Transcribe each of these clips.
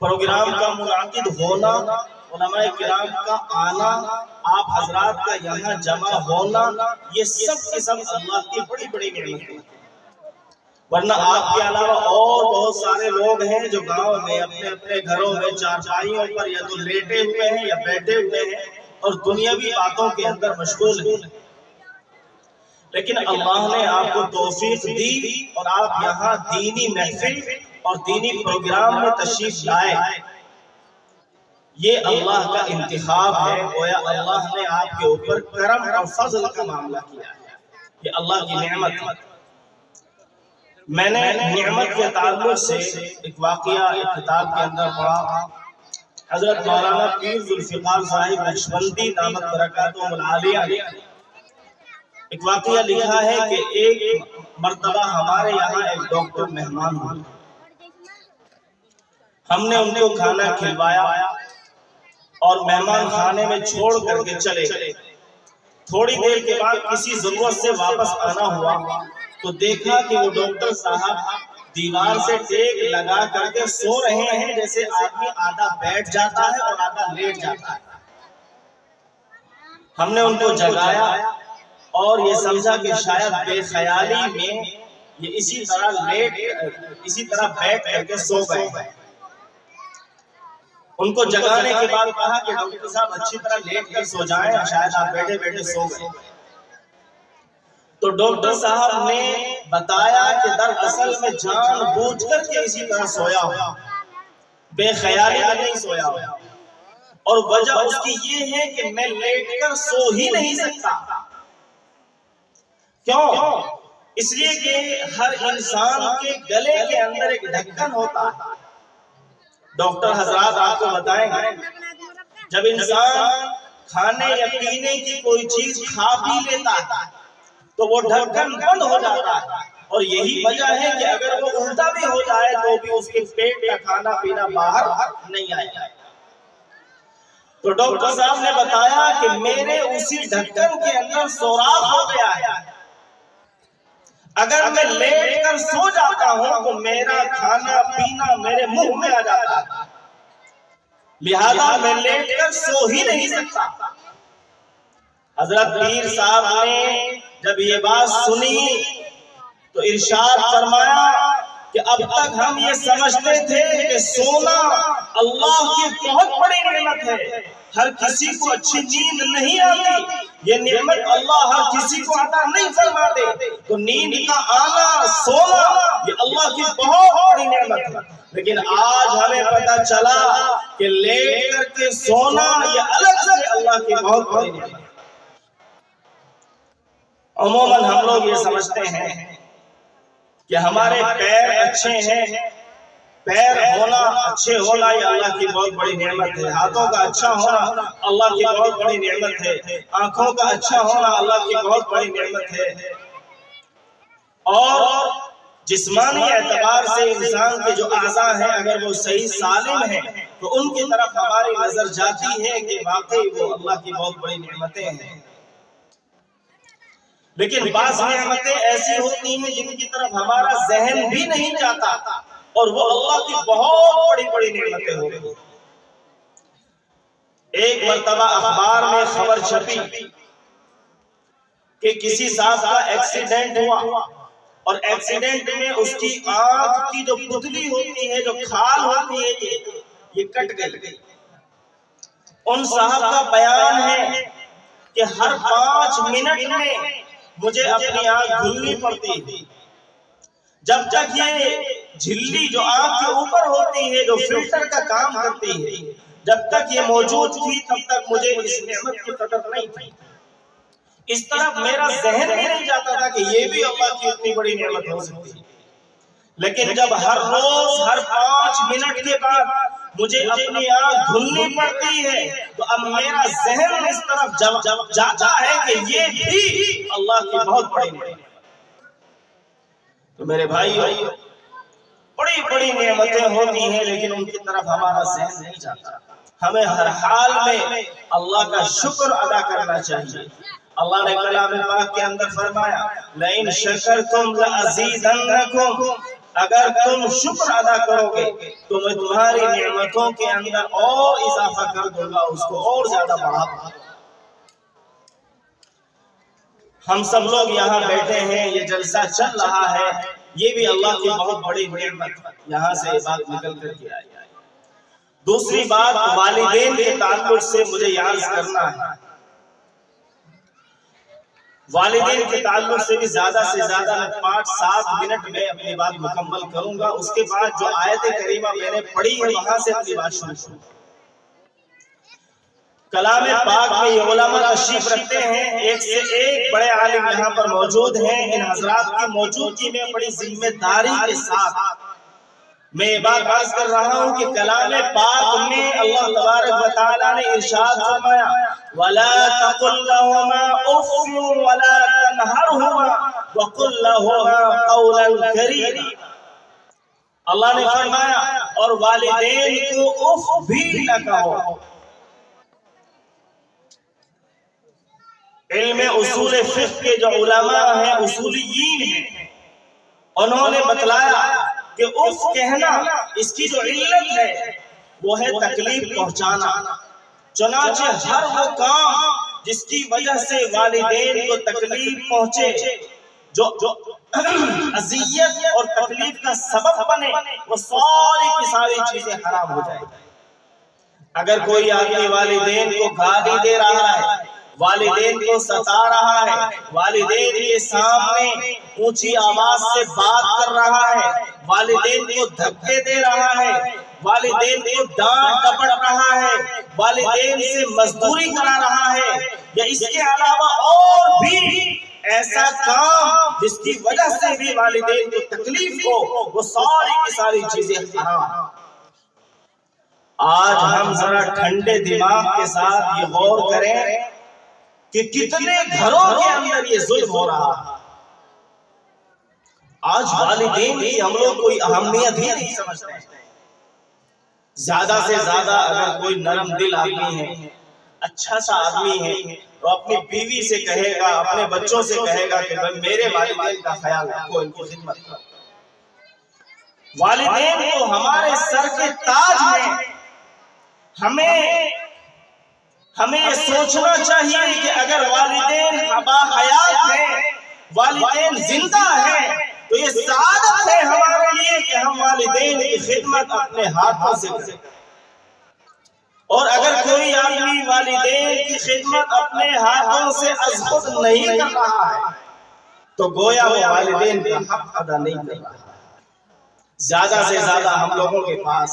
Programme کا منعقد ہونا، علماء کرام کا آنا، آپ حضرات کا یہاں جمع ہونا، یہ سب کے سب اللہ کی بڑی بڑی نعمت ہے۔ ورنہ آپ کے علاوہ اور بہت سارے لوگ ہیں جو گاؤں میں اپنے اپنے گھروں میں چارپائیوں پر یا تو لیٹے ہوئے ہیں یا بیٹھے ہوئے ہیں اور دنیاوی باتوں کے اندر مشغول ہیں، لیکن اللہ نے آپ کو توفیق دی اور آپ یہاں دینی محفل اور دینی پروگرام میں تشریف لائے۔ یہ اللہ کا انتخاب ہے، گویا اللہ نے آپ کے اوپر کرم اور فضل کا معاملہ کیا ہے، یہ اللہ کی نعمت ہے۔ میں نے نعمت کے تعلق سے ایک واقعہ ایک کتاب کے اندر پڑھا، حضرت مولانا پیر ذوالفقار صاحب نقشبندی دامت برکاتہم العالیہ نے ایک واقعہ لکھا ہے کہ ایک مرتبہ ہمارے یہاں ایک ڈاکٹر مہمان ہوئے، ہم نے ان کو کھانا کھلوایا اور مہمان خانے میں چھوڑ کر کے چلے گئے۔ تھوڑی دیر کے بعد کسی ضرورت سے واپس آنا ہوا تو دیکھا کہ وہ ڈاکٹر صاحب دیوار سے ٹیک لگا کر کے سو رہے ہیں، جیسے آدمی آدھا بیٹھ جاتا ہے اور آدھا لیٹ جاتا ہے۔ ہم نے ان کو جگایا اور یہ سمجھا کہ شاید بے خیالی میں یہ اسی طرح بیٹھ کر کے سو گئے۔ ان کو جگانے کے بعد کہا کہ ڈاکٹر صاحب اچھی طرح لیٹ کر سو جائیں، شاید آپ بیٹھے بیٹھے سو گئے۔ تو ڈاکٹر صاحب نے بتایا کہ دراصل میں جان بوجھ کر کے اسی طرح سویا ہوا، بے خیالی میں نہیں سویا ہوا، اور وجہ اس کی یہ ہے کہ میں لیٹ کر سو ہی نہیں سکتا۔ کیوں؟ اس لیے کہ ہر انسان کے گلے کے اندر ایک ڈھکن ہوتا ہے۔ ڈاکٹر حضرات آپ کو بتائیں گے، جب انسان کھانے یا پینے کی کوئی چیز کھا پی لیتا ہے تو وہ ڈھکن بند ہو جاتا ہے، اور یہی وجہ ہے کہ اگر وہ الٹا بھی ہو جائے تو بھی اس کے پیٹ کا کھانا پینا باہر نہیں آئے گا۔ تو ڈاکٹر صاحب نے بتایا کہ میرے اسی ڈھکن کے اندر سوراخ ہو گیا ہے، اگر میں لیٹ کر سو جاتا ہوں تو میرا کھانا پینا میرے منہ میں آ جاتا ہے، لہذا میں لیٹ کر سو ہی نہیں سکتا۔ حضرت پیر صاحب نے جب یہ بات سنی تو ارشاد فرمایا کہ اب تک ہم یہ سمجھتے تھے کہ سونا اللہ کی بہت بڑی نعمت ہے، ہر کسی کو اچھی نیند نہیں آتی، یہ نعمت اللہ ہر کسی کو عطا نہیں فرماتے، تو نیند کا آنا سونا یہ اللہ کی بہت بڑی نعمت ہے۔ لیکن آج ہمیں پتہ چلا کہ لیٹ کر کے سونا یہ الگ سے اللہ کی بہت بڑی نعمت ہے۔ عموماً ہم لوگ یہ سمجھتے ہیں کہ ہمارے پیر اچھے ہیں، پیر ہونا اچھے ہونا یہ اللہ کی بہت بڑی نعمت ہے، ہاتھوں کا اچھا ہونا اللہ کی بہت بڑی نعمت ہے، آنکھوں کا اچھا ہونا اللہ کی بہت بڑی نعمت ہے، اور جسمانی اعتبار سے انسان کے جو اعضاء ہیں اگر وہ صحیح سالم ہیں تو ان کی طرف ہماری نظر جاتی ہے کہ واقعی وہ اللہ کی بہت بڑی نعمتیں ہیں۔ لیکن بعض نعمتیں ایسی ہوتی ہیں جن کی طرف ہمارا ذہن بھی نہیں جاتا اور وہ اللہ کی بہت بڑی بڑی نعمتیں ہوتی ہیں۔ ایک مرتبہ اخبار میں خبر چھپی کہ کسی صاحب کا ایکسیڈنٹ ہوا اور ایکسیڈنٹ میں اس کی آنکھ کی جو پتلی ہوتی ہے، جو کھال ہوتی ہے، یہ کٹ گئی۔ ان صاحب کا بیان ہے کہ ہر 5 منٹ میں مجھے اپنی آنکھ دھلنی پڑتی ہے، جب تک یہ جھلی جو آنکھ کے اوپر ہوتی ہے جو فلٹر کا کام کرتی ہے جب تک یہ موجود تھی تب تک مجھے اس نعمت کی قدر نہیں تھی، اس طرح میرا ذہن بھی نہیں جاتا تھا کہ یہ بھی اللہ کی اتنی بڑی نعمت ہو سکتی ہے۔ لیکن جب ہر روز ہر 5 منٹ کے بعد مجھے اپنی آنکھ دھلنی پڑتی ہے تو اب میرا ذہن اس طرف جاتا ہے کہ یہ بھی اللہ کی بہت بڑی نعمت ہے۔ تو میرے بھائی بڑی بڑی نعمتیں ہوتی ہیں لیکن ان کی طرف ہمارا ذہن نہیں جاتا۔ ہمیں ہر حال میں اللہ کا شکر ادا کرنا چاہیے۔ اللہ نے کلام پاک کے اندر فرمایا لَإِن شَكَرْتُمْ لَأَزِيدَنَّكُمْ، اگر تم شکر ادا کرو گے تو میں تمہاری نعمتوں کے اندر اور اضافہ کر دوں گا، اس کو اور زیادہ بڑھا دوں گا۔ ہم سب لوگ یہاں بیٹھے ہیں، یہ جلسہ چل رہا ہے، یہ بھی اللہ کی بہت بڑی نعمت۔ یہاں سے یہ بات نکل کر کے آئی۔ دوسری بات، والدین کے تعلق سے مجھے یاد کرنا ہے، والدین کے تعلق سے بھی زیادہ سے زیادہ 5-7 منٹ میں اپنی بات مکمل کروں گا۔ اس کے بعد جو آیت کریمہ میں نے پڑھی ہے وہاں سے اپنی بات شروع کروں گا۔ کلام پاک میں یہ علماء تشریف رکھتے ہیں، ایک سے ایک بڑے عالم یہاں پر موجود ہیں۔ ان حضرات کی موجودگی میں بڑی ذمہ داری کے ساتھ میں یہ بات عرض کر رہا ہوں کہ کلام پاک میں اللہ تبارک و تعالیٰ نے ارشاد فرمایا وَلَا تَقُلْ لَهُمَا أُفٍّ وَلَا تَنْهَرْهُمَا وَقُلْ لَهُمَا قَوْلًا كَرِيمًا۔ اللہ نے فرمایا اور والدین کو اف بھی نہ کہو۔ علم اصول فقہ کے جو علماء ہیں، اصولیین ہیں، انہوں نے بتلایا کہ اف کہنا اس کی جو علت ہے وہ ہے تکلیف پہنچانا۔ چنانچہ ہر وہ کام جس کی وجہ سے والدین کو تکلیف پہنچے، جو اذیت اور تکلیف کا سبب بنے، وہ ساری کی ساری چیزیں حرام ہو جائیں۔ اگر کوئی آدمی والدین کو گالی دے رہا ہے، والدین کو ستا رہا ہے، والدین کے سامنے اونچی آواز سے بات کر رہا ہے، والدین کو دھکے دے رہا ہے، والدین کو ڈانٹ ڈپٹ رہا ہے، والدین سے مزدوری کرا رہا ہے، یا اس کے علاوہ اور بھی ایسا کام جس کی وجہ سے بھی والدین کو تکلیف ہو، وہ ساری کی ساری چیزیں حرام۔ آج ہم ذرا ٹھنڈے دماغ کے ساتھ یہ غور کریں کہ کتنے گھروں کے اندر یہ ظلم ہو رہا ہے۔ آج والدین کی ہم لوگ کوئی اہمیت ہی نہیں سمجھتے ہیں۔ زیادہ سے زیادہ اگر کوئی نرم دل آدمی ہے، اچھا سا آدمی ہے، وہ اپنی بیوی سے کہے گا، اپنے بچوں سے کہے گا کہ میرے والدین کا خیال رکھو، ان کی خدمت کرو۔ والدین تو ہمارے سر کے تاج ہیں۔ ہمیں یہ سوچنا چاہیے کہ اگر والدین باحیات ہیں، والدین زندہ ہیں، تو یہ سعادت ہے ہمارے لیے کہ ہم والدین کی خدمت اپنے ہاتھوں سے کریں۔ اور اگر کوئی آدمی والدین کی خدمت اپنے ہاتھوں سے از خود نہیں کر رہا ہے تو گویا وہ والدین کا حق ادا نہیں کر رہا ہے۔ زیادہ سے زیادہ ہم لوگوں کے پاس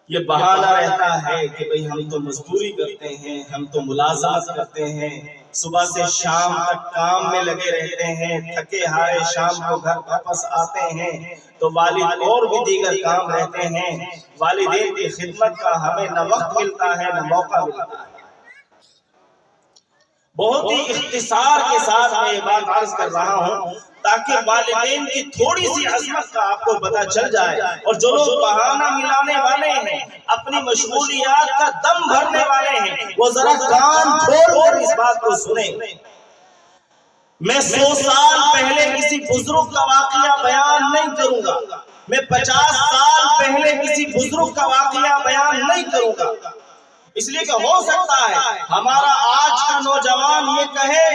یہ بہانہ رہتا ہے کہ بھئی ہم تو مزدوری کرتے ہیں، ہم تو ملازمت کرتے ہیں، صبح سے شام تک کام میں لگے رہتے ہیں، تھکے ہارے شام کو گھر واپس آتے ہیں تو والد اور بھی دیگر کام رہتے ہیں، والدین کی خدمت کا ہمیں نہ وقت ملتا ہے نہ موقع ملتا ہے۔ بہت ہی اختصار کے ساتھ میں یہ بات عرض کر رہا ہوں تاکہ والدین کی تھوڑی سی عظمت کا آپ کو پتہ چل جائے، اور جو لوگ بہانہ ملانے والے ہیں، اپنی مشغولیات کا دم بھرنے والے ہیں، وہ ذرا کان کھول کر اس بات کو سنیں۔ میں 100 سال پہلے کسی بزرگ کا واقعہ بیان نہیں کروں گا، میں 50 سال پہلے کسی بزرگ کا واقعہ بیان نہیں کروں گا، اس لیے کہ ہو سکتا ہے ہمارا آج کا نوجوان یہ کہے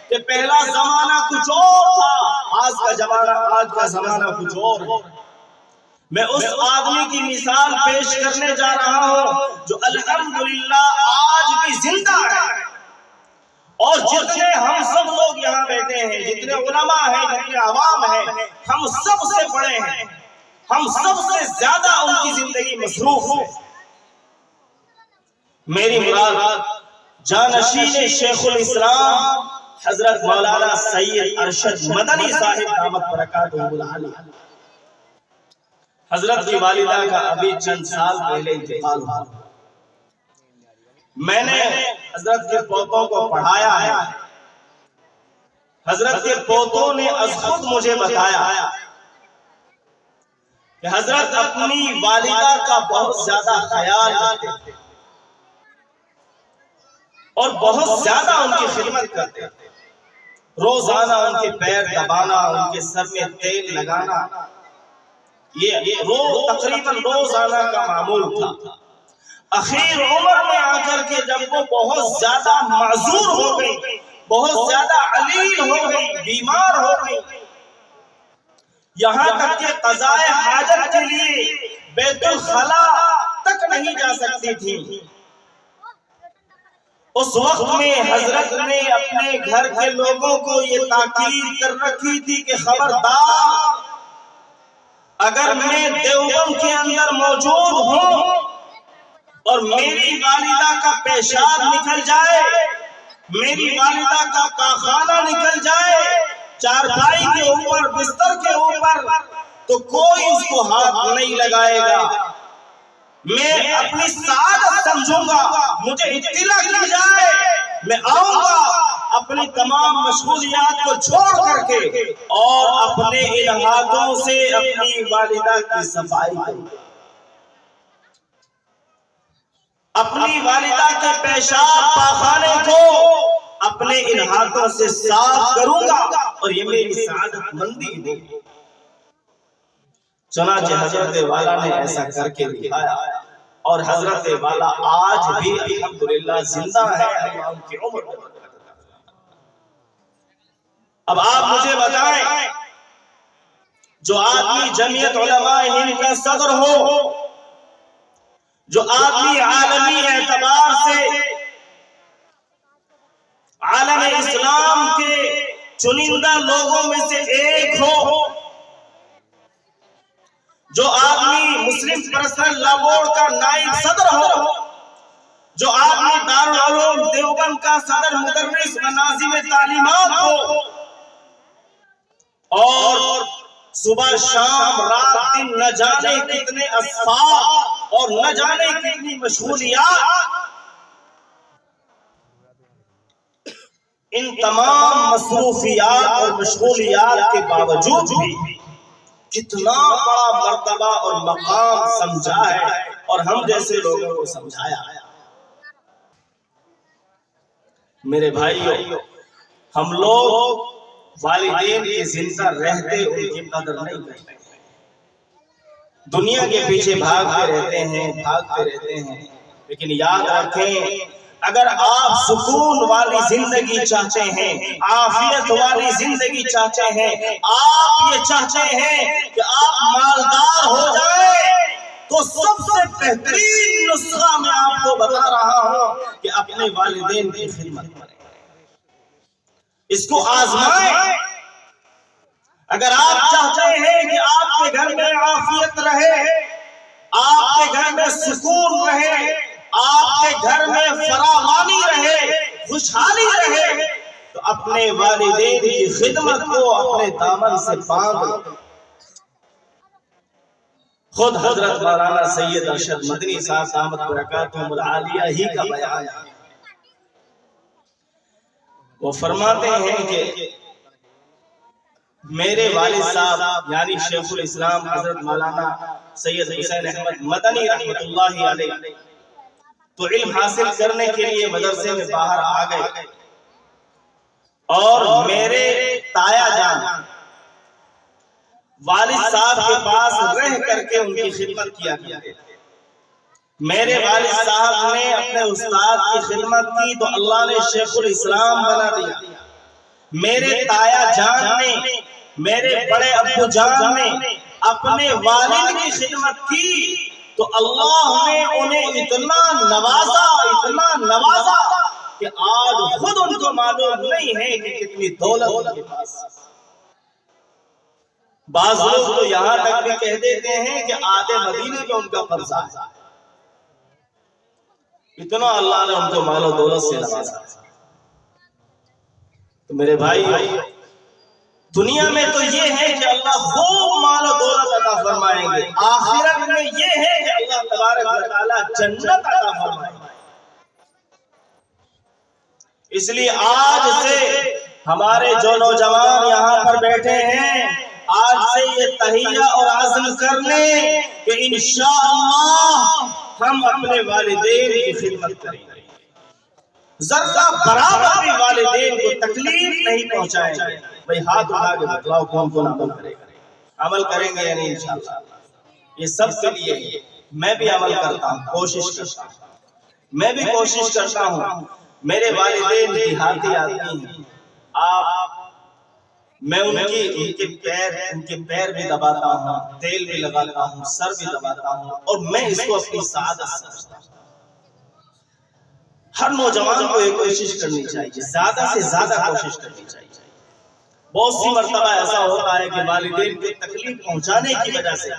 کہ پہلا زمانہ کچھ اور تھا، آج کا زمانہ کچھ اور ہے۔ میں اس آدمی کی مثال پیش کرنے جا رہا ہوں جو الحمدللہ آج بھی زندہ ہے، اور جتنے ہم سب لوگ یہاں بیٹھے ہیں، جتنے علماء ہیں، جتنے عوام ہیں، ہم سب سے بڑے ہیں، ہم سب سے زیادہ ان کی زندگی مصروف ہے۔ میری مراد جانشین شیخ الاسلام حضرت مولانا سید ارشد مدنی صاحب دامت برکاتہ العالیہ، حضرت کی والدہ کا ابھی چند سال پہلے انتقال ہوا۔ میں نے حضرت کے پوتوں کو پڑھایا ہے، حضرت کے پوتوں نے از خود مجھے بتایا کہ حضرت اپنی والدہ کا بہت زیادہ خیال رکھتے تھے اور بہت زیادہ ان کی خدمت کرتے تھے۔ روزانہ ان کے پیر دبانا، ان کے سر میں تیل لگانا، یہ تقریباً روزانہ کا معمول تھا۔ اخیر عمر میں آ کر کے جب وہ بہت زیادہ معذور ہو گئی، بہت زیادہ علیل ہو گئی، بیمار ہو گئی، یہاں تک کہ قضائے حاجت کے لیے بیت الخلا تک نہیں جا سکتی تھی، اس وقت میں حضرت نے اپنے گھر کے لوگوں کو یہ تاکید کر رکھی تھی کہ خبردار، اگر میں دیوبند کے اندر موجود ہوں اور میری والدہ کا پیشاب نکل جائے، میری والدہ کا پاخانہ نکل جائے چارپائی کے اوپر، بستر کے اوپر، تو کوئی اس کو ہاتھ نہیں لگائے گا، میں اپنی سعادت سمجھوں گا، مجھے اطلاع کی جائے، میں آؤں گا اپنی تمام مشغولیات کو چھوڑ کر کے اور اپنے ان ہاتھوں سے اپنی والدہ کی صفائی کروں گا، اپنی والدہ کے پیشاب پاخانے کو اپنے ان ہاتھوں سے صاف کروں گا، اور یہ میری سعادت مندی ہوگی۔ چنانچہ حضرت والا نے ایسا کر کے دکھایا، اور حضرت والا آج بھی الحمدللہ زندہ ہے، اللہ ان کی عمر کو برکت عطا فرمائے۔ اب آپ مجھے بتائیں، جو آدمی جمعیت علماء ہند کا صدر ہو، جو آدمی عالمی اعتبار سے عالم اسلام کے چنندہ لوگوں میں سے ایک ہو، جو آدمی مسلم پرسنل لا بورڈ کا نائب صدر ہو، جو آدمی دارالعلوم دیوبند کا صدر مدرس و ناظم تعلیمات ہو، اور صبح شام رات دن نہ جانے کتنے اسفار اور نہ جانے کتنی مشغولیات، ان تمام مصروفیات اور مشغولیات کے باوجود بھی کتنا بڑا مرتبہ اور مقام سمجھا ہے اور ہم جیسے لوگوں کو سمجھایا ہے۔ میرے بھائیو، ہم لوگ والدین کے زندہ رہتے ان کی قدر نہیں کرتے، دنیا کے پیچھے بھاگتے رہتے ہیں، لیکن یاد رکھیں، اگر آپ سکون والی زندگی چاہتے ہیں، عافیت والی زندگی چاہتے ہیں، آپ یہ چاہتے ہیں کہ آپ مالدار ہو جائیں، تو سب سے بہترین نسخہ میں آپ کو بتا رہا ہوں کہ اپنے والدین کی خدمت کریں، اس کو آزمائیں۔ اگر آپ چاہتے ہیں کہ آپ کے گھر میں عافیت رہے، آپ کے گھر میں سکون رہے، آپ کے گھر میں فراوانی رہے، خوشحالی رہے، تو اپنے والدین کی خدمت کو اپنے دامن سے باندھ لو۔ خود حضرت مولانا سید ارشد مدنی صاحب دامت برکاتہم العالیہ ہی کا بیان ہے، وہ فرماتے ہیں کہ میرے والد صاحب یعنی شیخ الاسلام حضرت مولانا سید حسین احمد مدنی رحمت اللہ علیہ تو علم حاصل کرنے کے لیے مدرسے میں باہر آ گئے، اور میرے تایا جان والد صاحب کے پاس رہ کر کے ان کی خدمت کیا کرتے تھے۔ میرے والد صاحب نے اپنے استاد کی خدمت کی تو اللہ نے شیخ الاسلام بنا دیا، میرے تایا جان نے، میرے بڑے ابو جان نے اپنے والد کی خدمت کی تو اللہ نے انہیں اتنا نوازا کہ آج خود ان کو معلوم نہیں ہے کہ کتنی دولت ان کے پاس۔ بعض لوگ تو یہاں تک بھی کہہ دیتے ہیں کہ آدھے مدینے میں ان کا قرضہ ہے، اتنا اللہ نے ان کو مال و دولت سے نوازا۔ تو میرے بھائی، دنیا میں تو یہ ہے کہ اللہ خوب مال و دولت عطا فرمائیں گے، آخرت میں یہ ہے کہ اللہ تبارک و تعالی جنت عطا فرمائیں گے۔ اس لیے آج سے ہمارے جو نوجوان یہاں پر بیٹھے ہیں، آج سے یہ تہیہ اور عزم کر لیں کہ انشاءاللہ ہم اپنے والدین کی خدمت کریں گے، ذرہ برابر بھی والدین کو تکلیف نہیں پہنچائیں گے، بھئی ہاتھ اٹھا کے بتلاؤ کون کون عمل کرے گا؟ عمل کریں گے یا نہیں انشاءاللہ؟ یہ سب کے لیے ہے۔ میں بھی عمل کرتا ہوں، کوشش کرتا ہوں، میں بھی کوشش کرتا ہوں۔ میرے والدین دیہاتی آدمی ہیں، میں ان کے پیر بھی دباتا ہوں، تیل بھی لگاتا ہوں، سر بھی دباتا ہوں، اور میں اس کو اپنی سعادت سمجھتا ہوں۔ ہر نوجوان کو یہ کوشش کرنی چاہیے، زیادہ سے زیادہ کوشش کرنی چاہیے۔ بہت سی مرتبہ ایسا ہوتا ہے کہ والدین کو تکلیف پہنچانے کی وجہ سے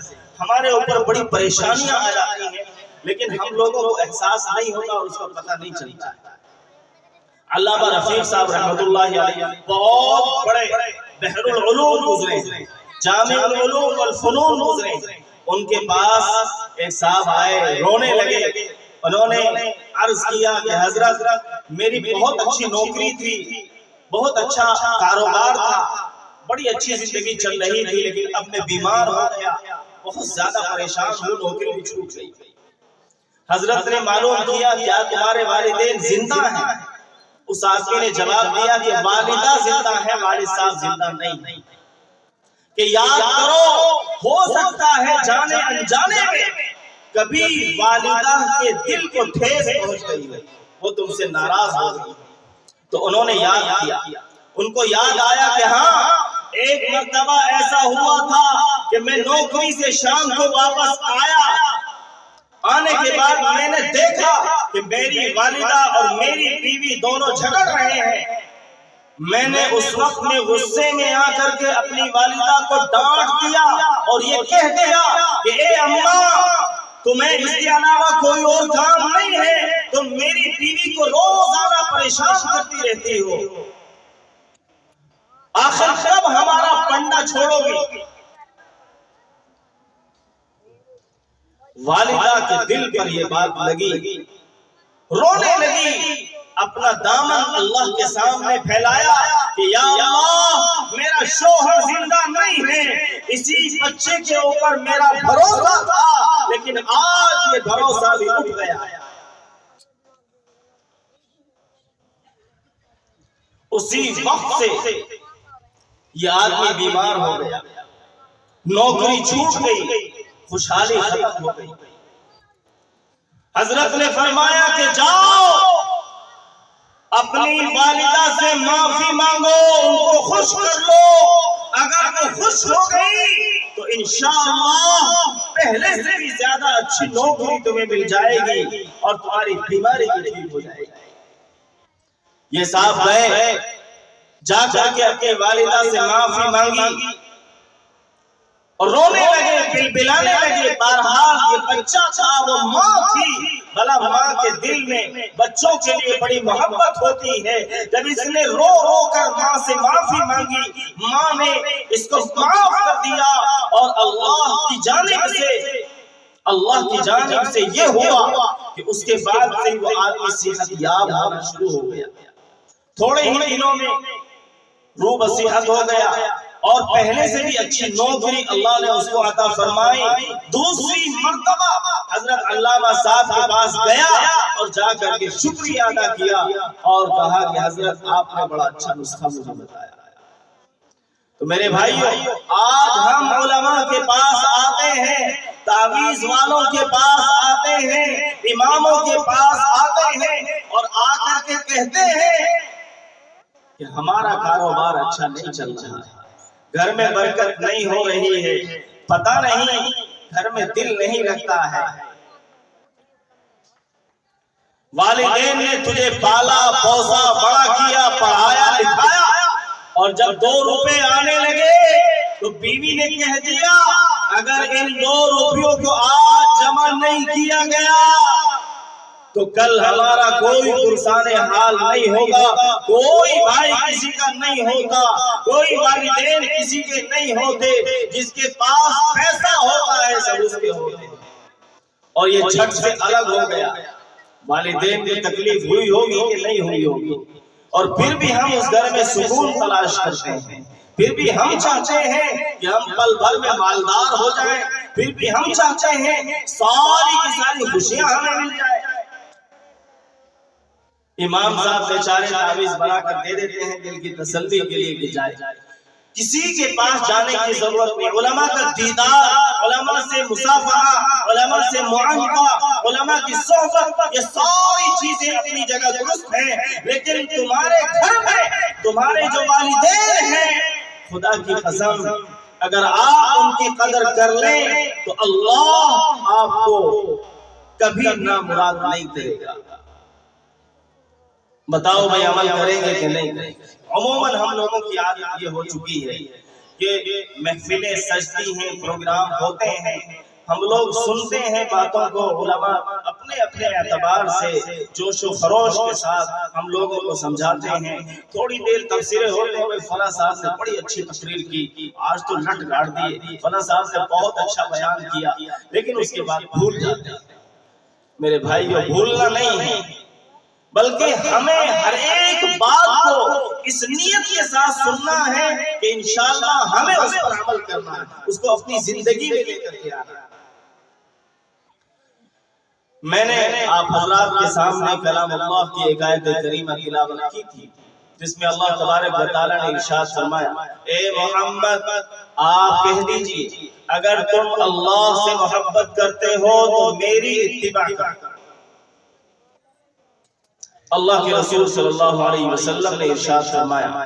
ہمارے اوپر بڑی پریشانیاں آ جاتی ہیں، لیکن ہم لوگوں کو احساس نہیں ہوتا اور اس کا پتہ نہیں چلتا ہے۔ علامہ رفیق صاحب رحمۃ اللہ علیہ بہت بڑے بحر العلوم گزرے، جامع العلوم والفنون گزرے۔ ان کے پاس ایک صاحب آئے، رونے لگے۔ انہوں نے عرض کیا کہ حضرت میری بہت اچھی نوکری تھی، بہت اچھا کاروبار تھا، بڑی اچھی زندگی چل رہی تھی، لیکن اب میں بیمار ہو گیا، بہت زیادہ پریشان ہوں، نوکری بھی چھوٹ گئی۔ حضرت نے معلوم کیا کیا تمہارے والدین زندہ ہیں؟ اس آدمی نے جواب دیا کہ والدہ زندہ ہے، والد صاحب زندہ نہیں۔ کہ یاد کرو، ہو سکتا ہے جانے انجانے میں کبھی والدہ کے دل کو ٹھیس پہنچ گئی ہے، وہ تم سے ناراض ہو گئی۔ تو انہوں نے یاد کیا، ان کو یاد آیا کہ ہاں ایک مرتبہ ایسا ہوا تھا کہ میں نوکری سے شام کو واپس آیا، آنے کے بعد میں نے دیکھا کہ میری والدہ اور میری بیوی دونوں جھگڑ رہے ہیں۔ میں نے اس وقت میں غصے میں آ کر کے اپنی والدہ کو ڈانٹ دیا اور یہ کہہ دیا کہ اے اماں، تمہیں اس کے علاوہ کوئی اور کام نہیں ہے، تم میری بیوی کو روزانہ پریشان کرتی رہتی ہو، آخر کب ہمارا پنڈا چھوڑو گی؟ والدہ کے دل پر یہ بات لگی، رونے لگی، اپنا دامن اللہ کے سامنے پھیلایا کہ یا اللہ، میرا شوہر زندہ نہیں ہے، اسی بچے کے اوپر میرا بھروسہ تھا، لیکن آج یہ بھروسہ بھی اٹھ گیا۔ اسی وقت سے یہ آدمی بیمار ہو گیا، نوکری چھوٹ گئی، خوشحالی ختم ہو گئی۔ حضرت نے فرمایا کہ جاؤ اپنی والدہ سے معافی مانگو، ان کو خوش کر لو، اگر وہ خوش ہو گئی تو انشاءاللہ پہلے سے بھی زیادہ اچھی نوکری تمہیں مل جائے گی اور تمہاری بیماری بھی ٹھیک ہو جائے گی۔ یہ صاحب گئے، جا کر کے اپنی والدہ سے معافی مانگی اور رونے لگے، بلبلانے لگے۔ بہرحال یہ بچہ تھا، وہ ماں تھی، بھلا ماں کے دل میں بچوں کے لیے بڑی محبت ہوتی ہے۔ جب اس نے رو رو کر ماں سے معافی مانگی، ماں نے اس کو معاف کر دیا، اور اللہ کی جانب سے یہ ہوا کہ اس کے بعد سے وہ آدمی صحت یاب ہونا شروع ہو گیا۔ تھوڑے ہی دنوں میں روح بصیحت ہو گیا اور پہلے سے بھی اچھی نوکری اللہ نے اس کو عطا فرمائی۔ دوسری مرتبہ حضرت علامہ صاحب کے پاس گیا اور جا کر کے شکریہ ادا کیا اور کہا کہ حضرت آپ نے بڑا اچھا نسخہ مجھے بتایا۔ تو میرے بھائیو، آج ہم علماء کے پاس آتے ہیں، تعویذ والوں کے پاس آتے ہیں، اماموں کے پاس آتے ہیں اور آ کر کے کہتے ہیں کہ ہمارا کاروبار اچھا نہیں چل رہا ہے، گھر میں برکت نہیں ہو رہی ہے، پتہ نہیں گھر میں دل نہیں لگتا ہے۔ والدین نے تجھے پالا پوسا بڑا کیا، پڑھایا لکھایا، اور جب 2 روپے آنے لگے تو بیوی نے کہہ دیا اگر ان 2 روپیوں کو آج جمع نہیں کیا گیا تو کل ہمارا کوئی پرسان حال نہیں ہوگا، کوئی بھائی کسی کا نہیں ہوتا، کوئی والدین کسی کے نہیں ہوتے، جس کے پاس پیسہ ہوتا ہے سب اس کے ہوتے ہیں۔ اور یہ جھٹ سے الگ ہو گیا۔ والدین کی تکلیف ہوئی ہوگی کہ نہیں ہوئی ہوگی، اور پھر بھی ہم اس گھر میں سکون تلاش کرتے ہیں، پھر بھی ہم چاہتے ہیں کہ ہم پل بھر میں مالدار ہو جائیں، پھر بھی ہم چاہتے ہیں ساری کی ساری خوشیاں ہمیں مل جائیں۔ امام صاحب بیچارے تعویذ بنا کر دے دیتے ہیں دل کی تسلی کے لیے کہ جائے، کسی کے پاس جانے کی ضرورت نہیں۔ علماء کا دیدار، علماء سے مصافحہ، علماء سے معانقہ، علماء کی صحبت، یہ ساری چیزیں اپنی جگہ درست ہیں، لیکن تمہارے گھر میں تمہارے جو والدین ہیں، خدا کی قسم اگر آپ ان کی قدر کر لیں تو اللہ آپ کو کبھی نامراد نہیں کرے گا۔ بتاؤ بھائی عمل کریں گے کہ نہیں کریں گے؟ عموماً ہم لوگوں کی عادت یہ ہو چکی ہے کہ محفلیں سجتی ہیں، پروگرام ہوتے ہیں، ہم لوگ سنتے ہیں باتوں کو، علماء اپنے اپنے اعتبار سے جوش و خروش کے ساتھ ہم لوگوں کو سمجھاتے ہیں، تھوڑی دیر تفسیریں ہوتے ہوئے فلاں صاحب نے بڑی اچھی تقریر کی، آج تو لٹ گاڑ دیے، فلاں صاحب نے بہت اچھا بیان کیا، لیکن اس کے بعد بھول جاتے ہیں۔ میرے بھائیو، بھولنا نہیں ہے، بلکہ ہمیں ہر ایک بات کو اس نیت کے ساتھ سننا ہے کہ انشاءاللہ ہمیں اس پر عمل کرنا ہے، اس کو اپنی زندگی میں لے کر کے آنا ہے۔ میں نے آپ حضرات کے سامنے کلام اللہ کی ایک آیت کریمہ تلاوت کی تھی، جس میں اللہ تبارک و تعالیٰ نے ارشاد فرمایا، اے محمد آپ کہہ دیجئے اگر تم اللہ سے محبت کرتے ہو تو میری اتباع کرو۔ اللہ کے رسول صلی اللہ علیہ وسلم نے ارشاد فرمایا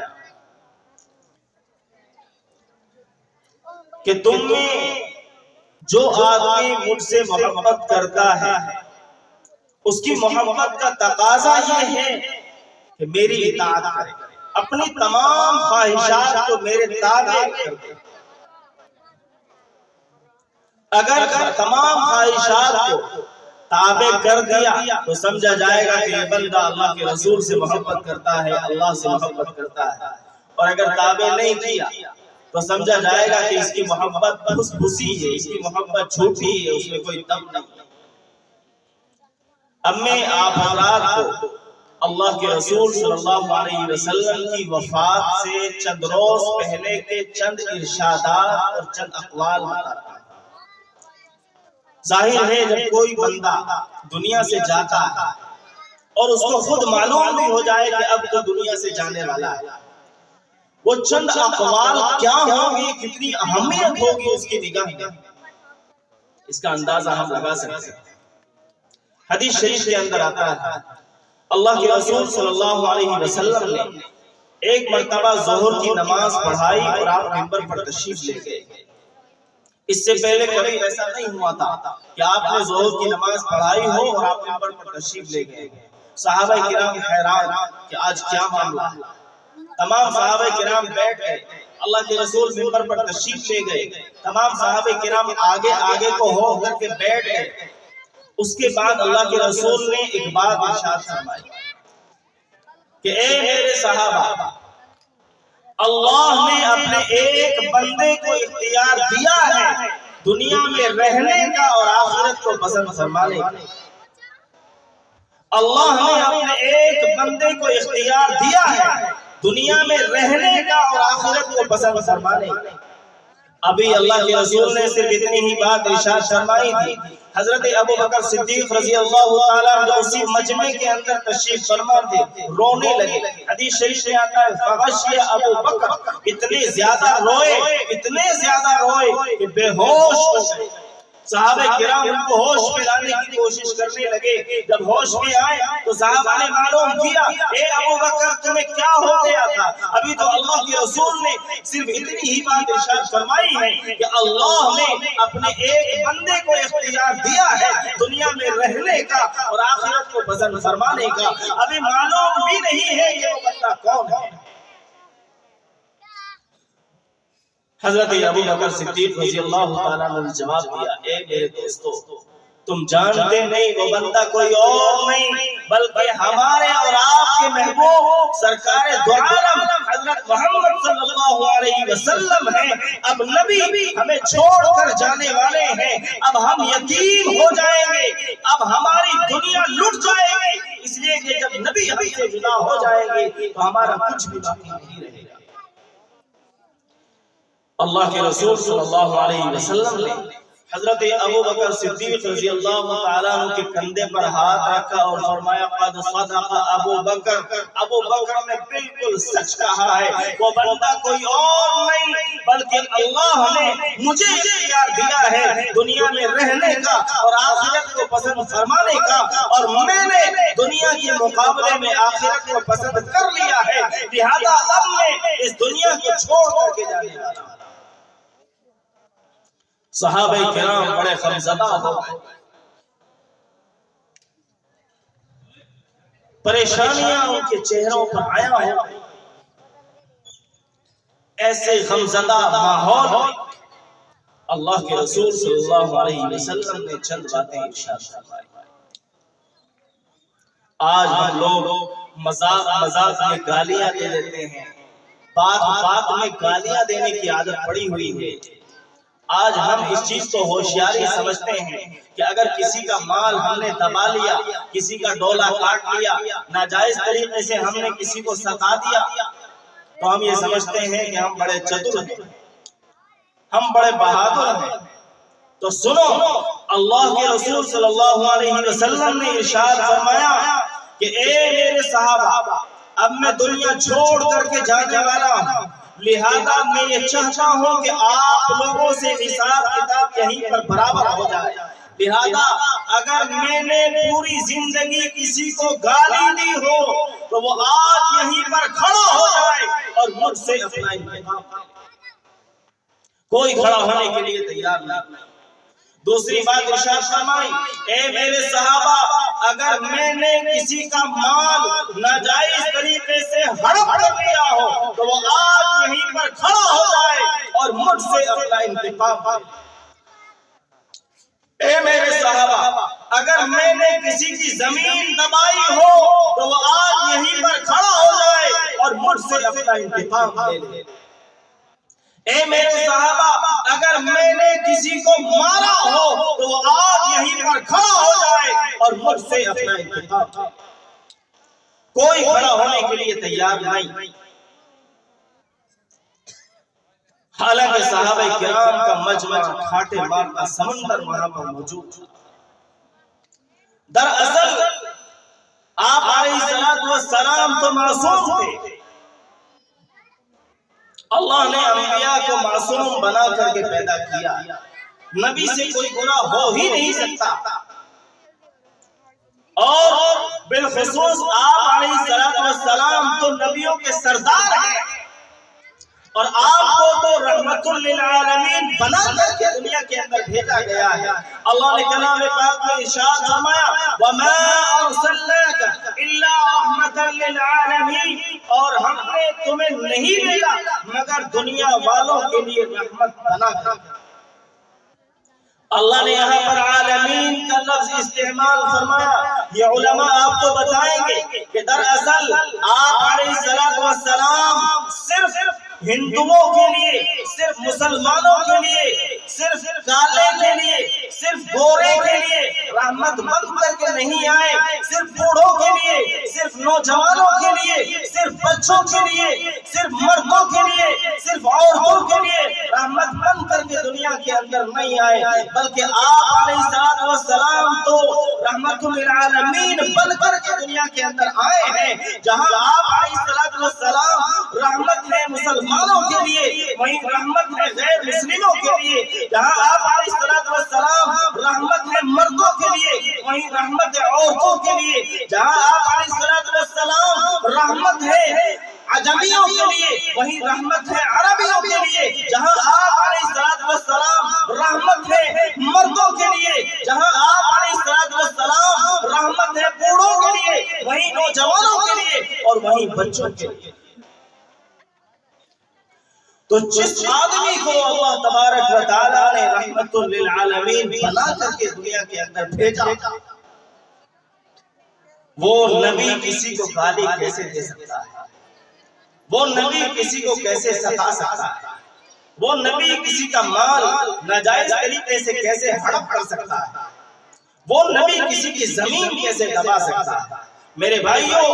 کہ تم میں جو آدمی مجھ سے محبت کرتا ہے اس کی محبت کا تقاضا یہ ہے کہ میری اطاعت کرے، اپنی تمام خواہشات کو میرے تابع کرے۔ اگر تمام خواہشات کو تابع کر دیا تو سمجھا جائے گا کہ یہ بندہ اللہ کے رسول سے محبت کرتا ہے، اللہ سے محبت کرتا ہے، اور اگر تابع نہیں کیا تو سمجھا جائے گا کہ اس کی محبت بھس بھسی ہے، اس کی محبت جھوٹی ہے، اس میں کوئی دم نہیں۔ اب میں آپ حضرات کو اللہ کے رسول صلی اللہ علیہ وسلم کی وفات سے چند روز پہلے کے چند ارشادات اور چند اقوال بتاتا ہوں۔ ظاہر ہے جب کوئی بندہ دنیا سے جاتا ہے اور اس کو خود معلوم بھی ہو جائے کہ اب تو دنیا سے جانے والا ہے، وہ چند اقوال کیا ہوں گے، کتنی اہمیت ہوگی اس کی نگاہ میں، اس کا اندازہ ہم لگا سکتے ہیں۔ حدیث شریف کے اندر آتا ہے اللہ کے رسول صلی اللہ علیہ وسلم نے ایک مرتبہ ظہر کی نماز پڑھائی اور آپ منبر پر تشریف لے گئے۔ اس سے پہلے کبھی ایسا نہیں ہوا تھا کہ آپ نے ظہر کی نماز پڑھائی ہو اور آپ منبر پر تشریف لے گئے۔ صحابہ کرام حیران کہ آج کیا معاملہ ہے، تمام صحابہ کرام بیٹھ گئے، اللہ کے رسول منبر پر تشریف لے گئے، تمام صحابہ کرام آگے آگے کو ہو کر کے بیٹھ گئے۔ اس کے بعد اللہ کے رسول نے ایک بات ارشاد فرمائی کہ اے میرے صحابہ، اللہ نے اپنے ایک بندے کو اختیار دیا ہے دنیا میں رہنے کا اور آخرت کو پسند فرمانے کا۔ اللہ نے اپنے ایک بندے کو اختیار دیا ہے دنیا میں رہنے کا اور آخرت کو پسند فرمانے کا۔ ابھی اللہ کے رسول نے صرف اتنی ہی بات ارشاد فرمائی تھی، حضرت ابو بکر صدیق رضی اللہ تعالیٰ جو اسی مجمع کے اندر تشریف فرما تھے رونے لگے۔ حدیث شریف میں آتا ہے فغشی ابو بکر، اتنے زیادہ روئے کہ بے ہوش ہو گئے۔ صحابہ کرام ان کو ہوش میں لانے کی کوشش کرنے لگے، جب ہوش میں آئے تو صحابہ نے معلوم کیا اے ابو بکر تمہیں کیا ہو گیا تھا؟ ابھی تو اللہ کے رسول نے صرف اتنی ہی بات ارشاد فرمائی ہے کہ اللہ نے اپنے ایک بندے کو اختیار دیا ہے دنیا میں رہنے کا اور آخرت کو پسند فرمانے کا، ابھی معلوم بھی نہیں ہے کہ وہ بندہ کون ہے۔ حضرت ابو بکر صدیق رضی اللہ تعالیٰ نے جواب دیا اے میرے دوستو، تم جانتے نہیں وہ بندہ کوئی اور نہیں بلکہ ہمارے اور آپ کے محبوب سرکار دو عالم حضرت محمد صلی اللہ علیہ وسلم ہیں۔ اب نبی ہمیں چھوڑ کر جانے والے ہیں، اب ہم یتیم ہو جائیں گے، اب ہماری دنیا لٹ جائے گی، اس لیے کہ جب نبی ہم سے جدا ہو جائیں گے تو ہمارا کچھ بھی باقی نہیں رہے گا۔ اللہ کے رسول صلی اللہ علیہ وسلم نے حضرت ابو بکر صدیق رضی اللہ تعالیٰ عنہ کے کندھے پر ہاتھ رکھا اور فرمایا قد صدق ابو بکر، ابو بکر نے بالکل سچ کہا ہے، وہ بندہ کوئی اور نہیں بلکہ اللہ نے مجھے اختیار دیا ہے دنیا میں رہنے کا اور آخرت کو پسند فرمانے کا، اور میں نے دنیا کے مقابلے میں آخرت کو پسند کر لیا ہے، لہذا اب میں اس دنیا کو چھوڑ کر کے جانے والا ہوں۔ صحابہ کرام بڑے غمزدہ ہو گئے، پریشانیاں ان کے چہروں پر آیا ہو، ایسے غمزدہ ماحول میں اللہ کے رسول صلی اللہ علیہ وسلم نے چند باتیں ارشاد فرمائی۔ آج ہم لوگ مذاق میں گالیاں دے دیتے ہیں، بات میں گالیاں دینے کی عادت پڑی ہوئی ہے۔ آج ہم اس چیز کو ہوشیاری سمجھتے ہیں کہ اگر کسی کا مال ہم نے دبا لیا، کسی کا ڈولا کاٹ لیا، ناجائز طریقے سے ہم نے کسی کو ستا دیا، تو ہم یہ سمجھتے ہیں کہ ہم بڑے چتر ہیں، ہم بڑے بہادر ہیں۔ تو سنو، اللہ کے رسول صلی اللہ علیہ وسلم نے ارشاد فرمایا کہ اے میرے صحابہ، اب میں دنیا چھوڑ کر کے جانے والا ہوں، لہذا میں یہ چاہتا ہوں کہ آپ لوگوں سے حساب کتاب یہیں پر برابر ہو جائے، لہذا اگر میں نے پوری زندگی کسی کو گالی دی ہو تو وہ آج یہیں پر کھڑا ہو جائے اور مجھ سے اپنا انتقام کرے۔ کوئی کھڑا ہونے کے لیے تیار نہیں۔ دوسری بات ارشاد فرمائی، اے میرے صحابہ، اگر میں نے کسی کا مال ناجائز طریقے سے ہڑپ لیا ہو تو وہ آج یہیں پر کھڑا ہو جائے اور مجھ سے اپنا انتقام کرے۔ اے میرے صحابہ، اگر میں نے کسی کی زمین دبائی ہو تو وہ آج یہیں پر کھڑا ہو جائے اور مجھ سے اپنا انتقام لے لے۔ اے میرے صحابہ، اگر میں نے کسی کو مارا ہو تو وہ آج یہیں پر کھڑا ہو جائے اور مجھ سے اپنا انتقام لے۔ کوئی کھڑا ہونے کے لیے تیار نہیں۔ حالانکہ صحابہ کرام کا مجمع کھاٹے مار کا سمندر وہاں پر موجود تھا۔ دراصل آپ علیہ السلام تو معصوم تھے، اللہ نے انبیاء کو معصوم بنا کر کے پیدا کیا، نبی سے کوئی گناہ ہو ہی نہیں سکتا، اور بالخصوص آپ علیہ السلام تو نبیوں کے سردار ہیں، اور آپ کو تو رحمت للعالمین بنا کر کے دنیا کے اندر بھیجا گیا ہے۔ اللہ نے کلام پاک میں ارشاد فرمایا وَمَا أَرْسَلْنَاكَ إِلَّا رَحْمَةً لِلْعَالَمِينَ، اور ہم نے تمہیں نہیں بھیجا مگر دنیا والوں کے لیے رحمت بنا کر۔ اللہ نے یہاں پر عالمین کا لفظ استعمال فرمایا۔ یہ علماء آپ کو بتائیں گے کہ دراصل آپ علیہ السلام صرف ہندوؤں کے لیے، صرف مسلمانوں کے لیے، صرف کالے کے لیے، صرف گورے کے لیے رحمت بن کر کے نہیں آئے، صرف بوڑھوں کے لیے، صرف نوجوانوں کے لیے، صرف بچوں کے لیے، صرف مردوں کے لیے، صرف عورتوں کے لیے رحمت بن کر کے دنیا کے اندر نہیں آئے، بلکہ آپ علیہ السلام تو رحمت للعالمین بن کر کے دنیا کے اندر آئے ہیں۔ جہاں آپ علیہ السلام رحمت ہے مسلمانوں کے لیے، وہیں رحمت ہے غیر مسلموں کے لیے۔ جہاں آپ علیہ السلام رحمت ہے مردوں کے لیے، وہیں رحمت ہے عورتوں کے لیے۔ جہاں آپ علیہ السلام رحمت ہے عجمیوں کے لیے، وہیں رحمت ہے عربیوں کے لیے۔ جہاں آپ علیہ السلام رحمت ہے مردوں کے لیے، جہاں آپ علیہ السلام رحمت ہے بوڑھوں کے لیے، وہیں نوجوانوں کے لیے اور وہیں بچوں کے لیے۔ تو جس آدمی کو اللہ تبارک و تعالیٰ نے رحمت للعالمین بنا کر کے دنیا کے اندر بھیجا، وہ نبی کسی کو گالی کیسے دے سکتا ہے؟ وہ نبی کسی کو کیسے ستا سکتا ہے؟ وہ نبی کسی کا مال ناجائز طریقے سے کیسے ہڑپ کر سکتا ہے؟ وہ نبی کسی کی زمین کیسے دبا سکتا ہے؟ میرے بھائیوں،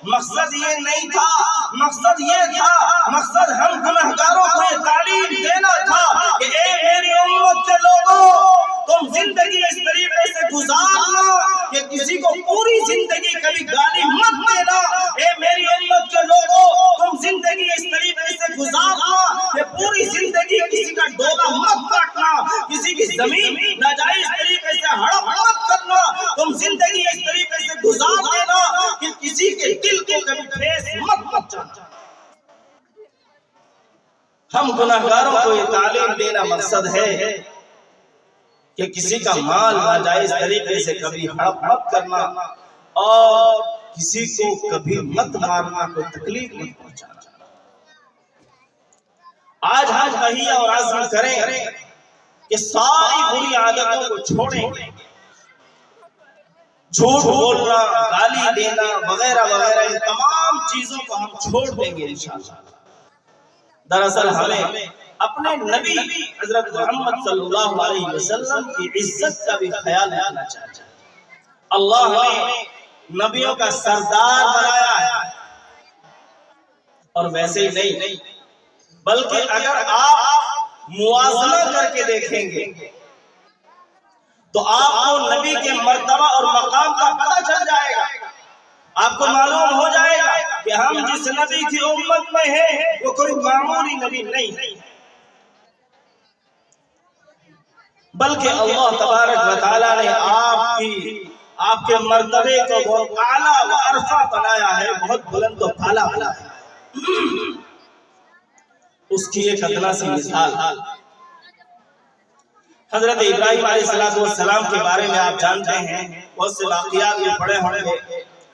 مقصد یہ نہیں تھا مقصد یہ تھا، مقصد ہم گنہگاروں کو یہ تعلیم دینا تھا کہ اے میری امت کے لوگوں، تم زندگی اس طریقے سے گزارنا کہ کسی کو پوری زندگی کبھی گالی مت دینا۔ اے میری امت کے لوگوں، تم زندگی اس طریقے سے گزارنا کہ پوری زندگی کسی کا ڈولا مت کاٹنا، کسی کی زمین ناجائز طریقے سے ہڑپ مت کرنا۔ تم زندگی اس طریقے سے گزار دینا کہ کسی کے دل کو کبھی ٹھیس مت پہنچانا۔ ہم گناہگاروں کو یہ تعلیم دینا مقصد ہے کہ کسی کا مال ناجائز طریقے سے کبھی ہڑپ مت کرنا اور کسی کو کبھی مت مارنا، کوئی تکلیف مت پہنچانا۔ آج ہم کہیے اور عزم کریں کہ ساری بری عادتوں کو چھوڑیں گے، جھوٹ بولنا، گالی دینا وغیرہ وغیرہ، ان تمام چیزوں کو ہم چھوڑ دیں گے انشاءاللہ۔ دراصل ہمیں اپنے نبی حضرت محمد صلی اللہ علیہ وسلم کی عزت کا بھی خیال رکھنا چاہیے۔ اللہ نے نبیوں کا سردار بنایا ہے، اور ویسے ہی نہیں بلکہ اگر آپ موازنہ کر کے دیکھیں گے تو آپ کو نبی کے مرتبہ اور مقام کا پتہ چل جائے گا۔ آپ کو معلوم ہو جائے گا کہ ہم جس نبی کی امت میں ہیں وہ کوئی معمولی نبی نہیں، بلکہ اللہ تبارک و تعالیٰ نے آپ کے مرتبے کو بہت اعلیٰ و عرفہ بنایا ہے، بہت بلند و بالا بنایا ہے۔ اس کی ایک ادنا سی مثال، حضرت ابراہیم علیہ السلام کے بارے میں آپ جانتے ہیں، بہت سے واقعات میں پڑھے ہوں گے۔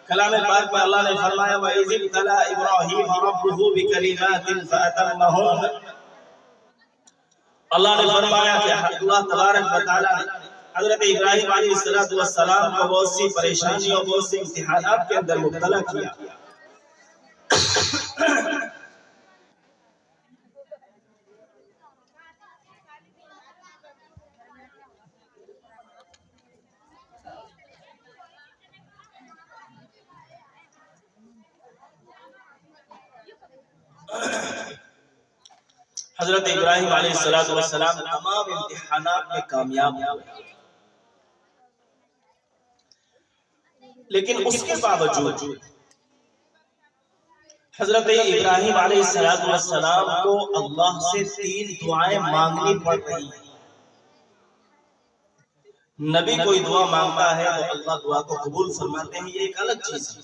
کلام پاک میں اللہ نے فرمایا وَإِذِ ابْتَلَىٰ إِبْرَاهِيمَ رَبُّهُ بِكَلِمَاتٍ فَأَتَمَّهُنَّ۔ اللہ نے فرمایا کہ اللہ تبارک و تعالیٰ نے حضرت ابراہیم علیہ السلام کو بہت سی پریشانیوں، بہت سی امتحانات کے اندر مبتلا کیا۔ حضرت ابراہیم علیہ السلام تمام امتحانات میں کامیاب ہوئے، لیکن اس کے باوجود حضرت ابراہیم علیہ السلام کو اللہ سے 3 دعائیں مانگنی پڑ رہی ہیں۔ نبی کوئی دعا مانگتا ہے تو اللہ دعا کو قبول فرماتے ہیں، یہ ایک الگ چیز ہے،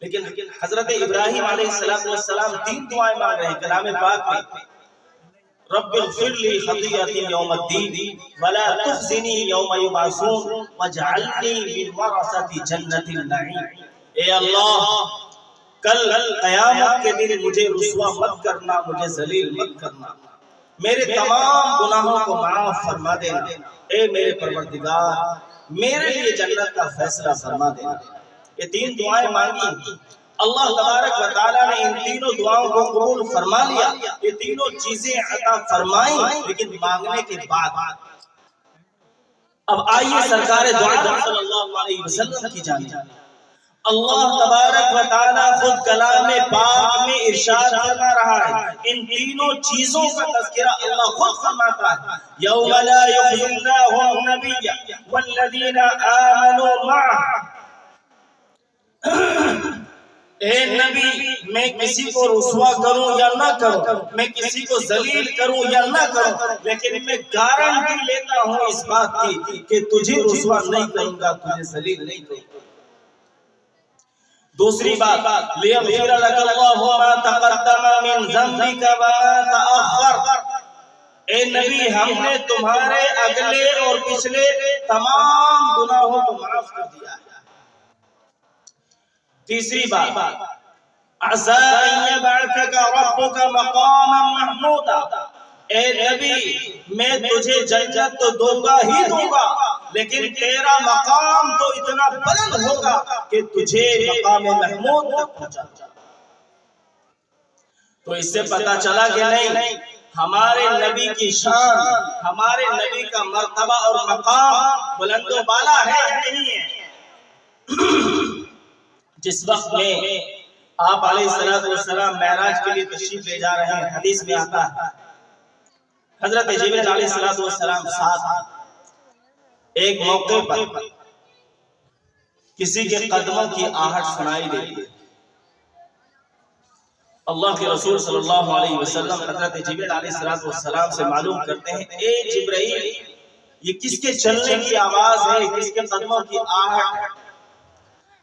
لیکن حضرت ابراہیم علیہ السلام 3 دعائیں مانگ رہے ہیں۔ کلام پاک میں رب اغفر لی خطیئتی یوم الدین ولا تخزنی یوم یبعثون واجعلنی من ورثۃ جنت النعیم۔ اے اللہ، کل قیامت کے دن مجھے رسوا مت کرنا، مجھے ذلیل مت کرنا، میرے تمام گناہوں کو معاف فرما دینا۔ اے میرے پروردگار، میرے لیے جنت کا فیصلہ فرما دینا۔ یہ 3 دعائیں مانگی، اللہ تبارک و تعالیٰ نے ان تینوں دعاؤں کو قبول فرما لیا، یہ تینوں چیزیں عطا فرمائیں، لیکن مانگنے کے بعد اب آئیے سرکار دو عالم صلی اللہ علیہ وسلم کی جانب۔ اللہ تبارک و تعالیٰ خود کلام پاک میں ارشاد فرما رہا ہے، ان تینوں چیزوں کا تذکرہ اللہ خود فرماتا ہے، یوم لا یخزی اللہ النبی والذین آمنوا معہ۔ اے نبی، میں کسی کو رسوا کروں یا نہ کروں، میں کسی کو ذلیل کروں یا نہ کروں، لیکن میں گارنٹی لیتا ہوں اس بات کی کہ تجھے رسوا نہیں کروں گا، تجھے ذلیل نہیں کروں گا۔ دوسری بات، لِيَغْفِرَ لَكَ اللَّهُ مَا تَقَدَّمَ مِنْ ذَنبِكَ وَمَا تَأَخَّرَ۔ اے نبی، ہم نے تمہارے اگلے اور پچھلے تمام گناہوں کو معاف کر دیا ہے۔ تیسری بات، عَسَىٰ أَن يَبْعَثَكَ رَبُّكَ مَقَامًا مَحْمُودًا۔ اے نبی، میں تجھے جنت تو دوں گا ہی دوں گا، لیکن تیرا مقام تو اتنا بلند ہوگا کہ تجھے مقام محمود تک پہنچا۔ تو اس سے پتا چلا کہ نہیں، ہمارے نبی کی شان، ہمارے نبی کا مرتبہ اور مقام بلند و بالا ہے یا نہیں ہے؟ جس وقت میں آپ علیہ السلام معراج کے لیے تشریف لے جا رہے ہیں. حدیث میں آتا ہے حضرت جبریل علیہ السلام ساتھ ایک موقع پر کسی کے قدموں کی آہٹ سنائی دیتی ہے. اللہ کے رسول صلی اللہ علیہ وسلم حضرت جبریل علیہ السلام سے معلوم کرتے ہیں اے جبرائیل یہ کس کے چلنے کی آواز ہے, کس کے قدموں کی آہٹ ہے؟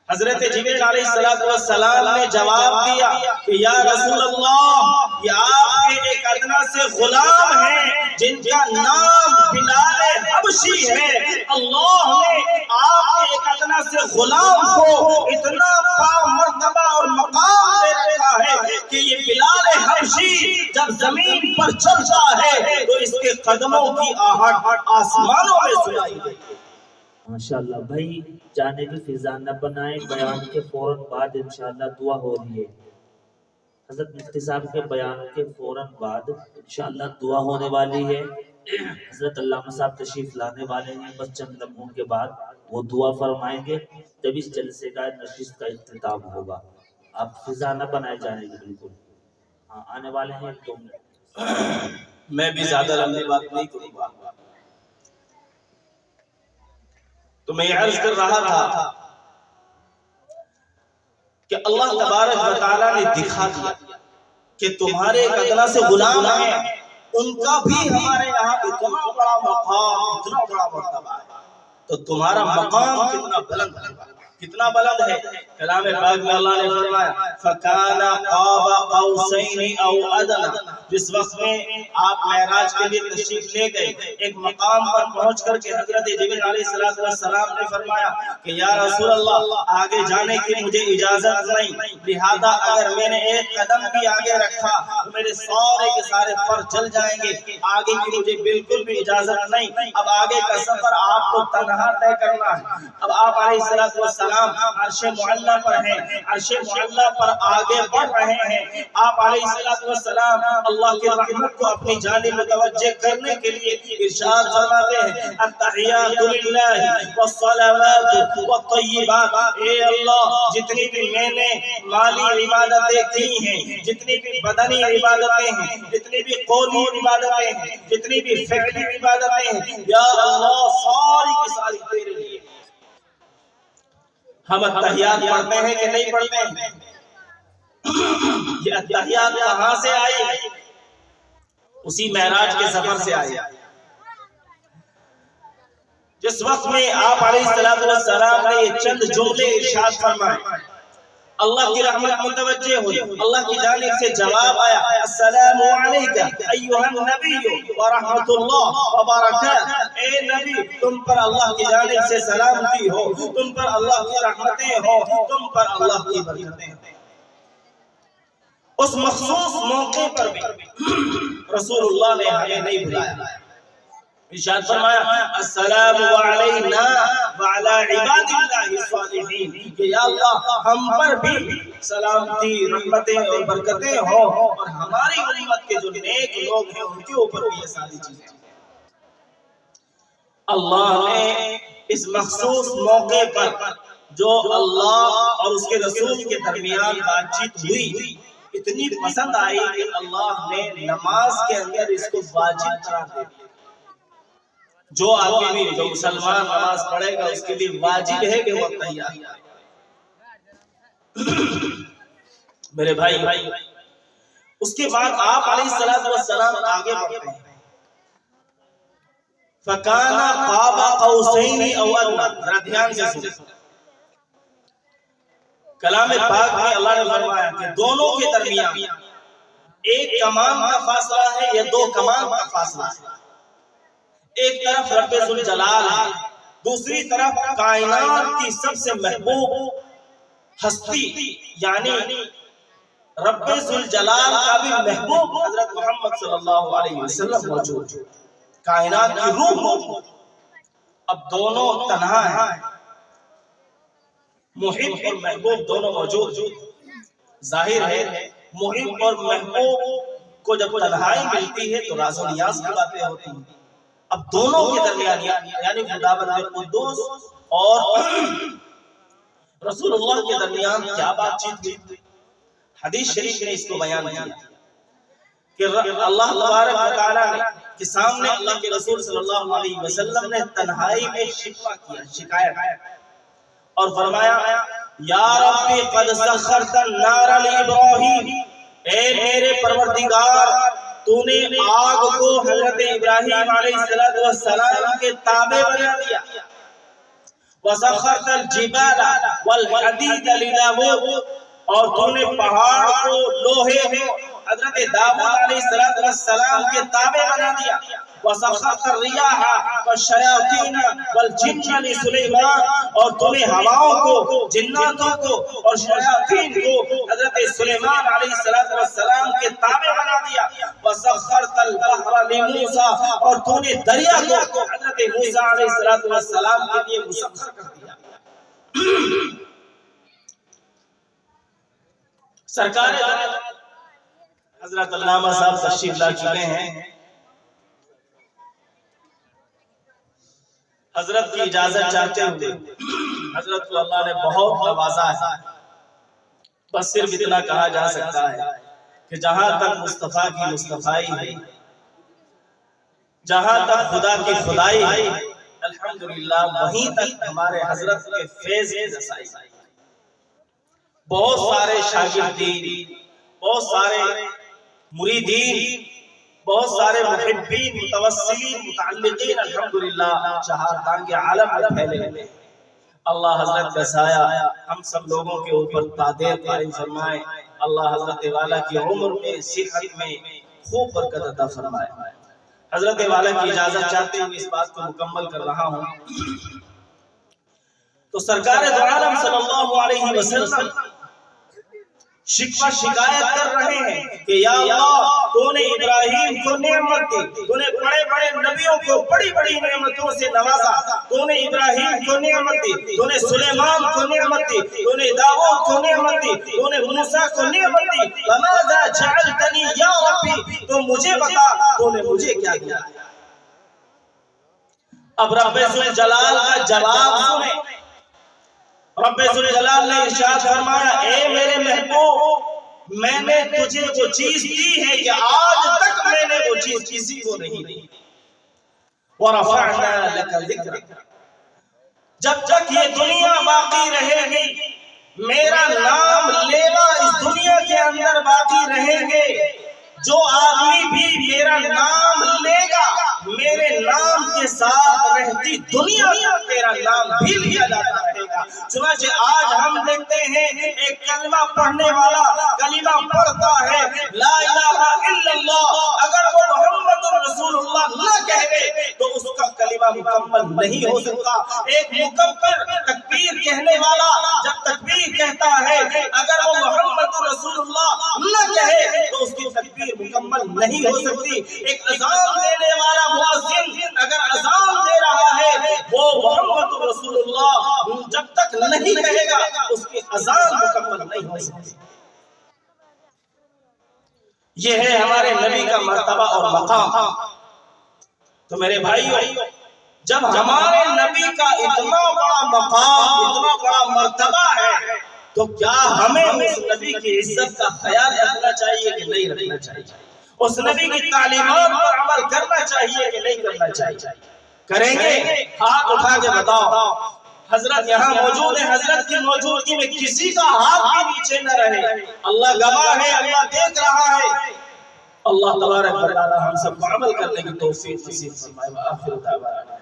حضرت جبریل علیہ السلام نے جواب دیا کہ یا رسول اللہ یہ آپ کے ایک ادنا سے غلام ہیں جن کا نام بلال حبشی ہے. اللہ نے آپ کے ایک ادنا سے غلام کو اتنا مرتبہ اور مقام دے رکھا ہے کہ یہ بلال حبشی جب زمین پر چلتا ہے تو اس کے قدموں کی آہٹ آسمانوں میں سنائی دیتی ہے. ماشاءاللہ بھائی جانے کی فضا نہ بنائیں. بیان کے فوراً بعد انشاءاللہ دعا ہو رہی ہے. حضرت مفتی صاحب کے بیان کے فوراً بعد انشاءاللہ دعا ہونے والی ہے. حضرت علامہ صاحب تشریف لانے والے ہیں. بس چند لمحوں کے بعد وہ دعا فرمائیں گے تب اس جلسے کا نشست کا اختتام ہوگا. آپ فضا نہ بنائے جانے کی بالکل. ہاں آنے والے ہیں تم. میں بھی زیادہ لمبی بات نہیں کروں گا. تو میں یہ عرض کر رہا تھا کہ اللہ تبارک و تعالیٰ نے دکھا دیا کہ تمہارے ایک ادنا سے غلام ہیں, ان کا بھی ہمارے یہاں اتنا بڑا مقام, اتنا بڑا مرتبہ ہے, تو تمہارا مقام کتنا بلند ہے, کتنا بلند ہے. کلام پاک میں اللہ نے فرمایا فَكَانَ قَابَ قَوْسَيْنِ أَوْ أَدْنَىٰ. جس وقت میں آپ معراج کے لیے تشریف لے گئے ایک مقام پر پہنچ کر کے حضرت جبریل علیہ السلام نے فرمایا کہ یا رسول اللہ آگے جانے کی مجھے اجازت نہیں, لہذا اگر میں نے ایک قدم بھی آگے رکھا تو میرے سارے کے سارے پر چل جائیں گے, آگے کی مجھے بالکل بھی اجازت نہیں. اب آگے کا سفر آپ کو تنہا طے کرنا ہے. اب آپ علیہ السلام عرش معلیٰ پر ہیں, عرش معلیٰ پر آگے بڑھ رہے ہیں. آپ علیہ السلام اللہ کی رحمت کو اپنی جانب متوجہ کرنے کے لیے ارشاد فرماتے ہیں التحیات للہ والصلوات والطیبات. اے اللہ جتنی بھی میں نے مالی عبادتیں کی ہیں, جتنی بھی بدنی عبادتیں ہیں, جتنی بھی قولی عبادتیں ہیں, جتنی بھی فکری عبادتیں ہیں, یا اللہ ساری کی ساری تیرے لیے. ہم التحیات پڑھتے ہیں کہ نہیں پڑھتے ہیں؟ یہ التحیات کہاں سے آئی؟ اسی معراج کے سفر سے آئی. جس وقت میں آپ علیہ السلام نے یہ چند جملے ارشاد فرمائے اللہ کی رحمت متوجہ ہوئی, اللہ کی جانب سے جواب آیا السلام علیکہ ایھا النبی ورحمۃ اللہ وبرکاتہ. اے نبی تم پر اللہ کی جانب سے سلامتی ہو, تم پر اللہ کی رحمتیں ہو, تم پر اللہ کی برکتیں ہو. اس مخصوص موقع پر بھی رسول اللہ نے ہمیں نہیں بلایا. ارشاد فرمایا السلام علینا وعلی عباد اللہ الصالحین کہ یا اللہ ہم پر بھی سلامتی, رحمتیں اور برکتیں ہو, اور ہماری امت کے جو نیک لوگ ہیں ان کے اوپر بھی یہ ساری چیزیں. اللہ نے اس مخصوص موقع پر جو اللہ اور اس کے رسول کے درمیان بات چیت ہوئی اتنی پسند آئی کہ اللہ نے نماز کے اندر اس کو واجب قرار دے دیا. جو آدمی جو مسلمان نماز پڑھے گا اس کے لیے واجب ہے کہ وہ تحیات. میرے بھائی اس کے بعد آپ علیہ السلام آگے بڑھتے ہیں فَكَانَ قَابَ قَوْسَيْنِ أَوْ أَدْنَىٰ. ذرا دھیان سے سنیں. کلام پاک میں اللہ نے فرمایا کہ دونوں کے درمیان ایک کمان کا فاصلہ ہے یا دو کمان کا فاصلہ ہے. ایک طرف رب ذوالجلال ہے, دوسری طرف کائنات کی سب سے محبوب ہستی یعنی رب ذوالجلال کا بھی محبوب حضرت محمد صلی اللہ علیہ وسلم موجود, کائنات کی روح موجود. اب دونوں تنہا ہیں, محب اور محبوب دونوں موجود. ظاہر ہے محب اور محبوب کو جب تنہائی ملتی ہے تو راز و نیاز کی باتیں ہوتی ہیں. اب دونوں کے درمیان یعنی خداوند قدوس اور رسول اللہ کے درمیان کیا بات چیت ہوئی؟ حدیث شریف نے اس کو بیان کیا کہ اللہ تبارک و تعالی کے سامنے اللہ کے رسول صلی اللہ علیہ وسلم نے تنہائی میں شکوہ کیا، شکایت، اور فرمایا یا ربی قد سخرت النار لابراہیم، اے میرے پروردگار تو نے آگ کو حضرت ابراہیم علیہ السلام کے تابع بنا دیا، وسخرت الجبال والحدید لداود، اور تو نے پہاڑ کو لوہے کو حضرت داؤد علیہ السلام کے تابع بنا دیا، وسخرت الریاح والشیاطین والجن لسلیمان، اور تو نے ہواؤں کو، جناتوں کو اور شیاطین کو حضرت سلیمان علیہ السلام کے تابع بنا دیا، وسخرت البحر لموسیٰ، اور تو نے دریا کو حضرت موسیٰ علیہ السلام کے لیے مسخر کر دیا۔ سرکار حضرت علامہ صاحب تشریف لا چکے ہیں، حضرت کی اجازت چاہتے ہوئے حضرت کو اللہ نے بہت نوازا ہے، بس صرف اتنا کہا جا سکتا ہے کہ جہاں تک مصطفیٰ کی مصطفائی ہے، جہاں تک خدا کی خدائی ہے، الحمدللہ وہیں تک ہمارے حضرت کے فیض کی رسائی ہے۔ بہت سارے شاگردین، بہت سارے مریدین، بہت سارے محبین، متوسلین، متعلقین الحمدللہ چہارتان کے عالم میں پھیلے ہوئے۔ اللہ حضرت کا سایہ ہم سب لوگوں کے اوپر تادیر قائم فرمائے، اللہ حضرت والا کی عمر میں، صحت میں خوب برکت عطا فرمائے۔ حضرت والا کی اجازت چاہتے ہوئے اس بات کو مکمل کر رہا ہوں۔ تو سرکار دو عالم صلی اللہ علیہ وسلم شکوہ شکایت کر رہے ہیں کہ یا اللہ تو نے ابراہیم کو نعمت دی، تو نے بڑے بڑے نبیوں کو بڑی بڑی نعمتوں سے نوازا، تو نے ابراہیم کو نعمت دی، تو نے سلیمان کو نعمت دی، تو نے داؤد کو نعمت دی، تو نے موسیٰ کو نعمت دی، لماذا جعلتنی یا ربی، تو مجھے بتا تو نے مجھے کیا دیا۔ اب رب ذوالجلال کا جواب سنیں۔ رب ذوالجلال نے ارشاد فرمایا اے میرے محبوب، میں نے تجھے وہ چیز دی ہے کہ آج تک میں نے وہ چیز کسی کو نہیں دی۔ وَرَفَعْنَا لَكَ ذِكْرَكَ، جب تک یہ دنیا باقی رہے گی، میرا نام لیوا اس دنیا کے اندر باقی رہیں گے، جو آدمی بھی میرا نام لے گا، میرے نام کے ساتھ رہتی دنیا میں تیرا نام بھی لیا جاتا رہے گا۔ چنانچہ آج ہم دیکھتے ہیں ایک کلمہ پڑھنے والا کلمہ پڑھتا ہے لا الہ الا اللہ، اگر وہ محمد رسول اللہ نہ کہے تو اس کا کلمہ مکمل نہیں ہو سکتا۔ ایک مکبر تکبیر کہنے والا جب تکبیر کہتا ہے، اگر وہ محمد رسول اللہ نہ کہے تو اس کی تکبیر مکمل نہیں ہو سکتی۔ ایک اذان دینے والا مؤذن اگر اذان دے رہا ہے، وہ محمد رسول اللہ جب تک نہیں کہے گا اس کی اذان مکمل نہیں ہو سکتی۔ یہ ہے ہمارے نبی کا مرتبہ اور مقام۔ تو میرے بھائیو، جب ہمارے نبی کا اتنا بڑا مقام، اتنا بڑا مرتبہ ہے، تو کیا ہمیں اس نبی کی عزت کا خیال رکھنا چاہیے کہ نہیں رکھنا چاہیے؟ اس نبی کی تعلیمات پر عمل کرنا چاہیے کہ نہیں کرنا چاہیے؟ کریں گے؟ ہاتھ اٹھا کے بتاؤ۔ حضرت یہاں موجود ہے، حضرت کی موجودگی میں کسی کا ہاتھ بھی نیچے نہ رہے۔ اللہ گواہ ہے، اللہ دیکھ رہا ہے۔ اللہ تبارک و تعالی ہم سب کو عمل کرنے کی توفیق نصیب فرمائے۔ وآخر دعوانا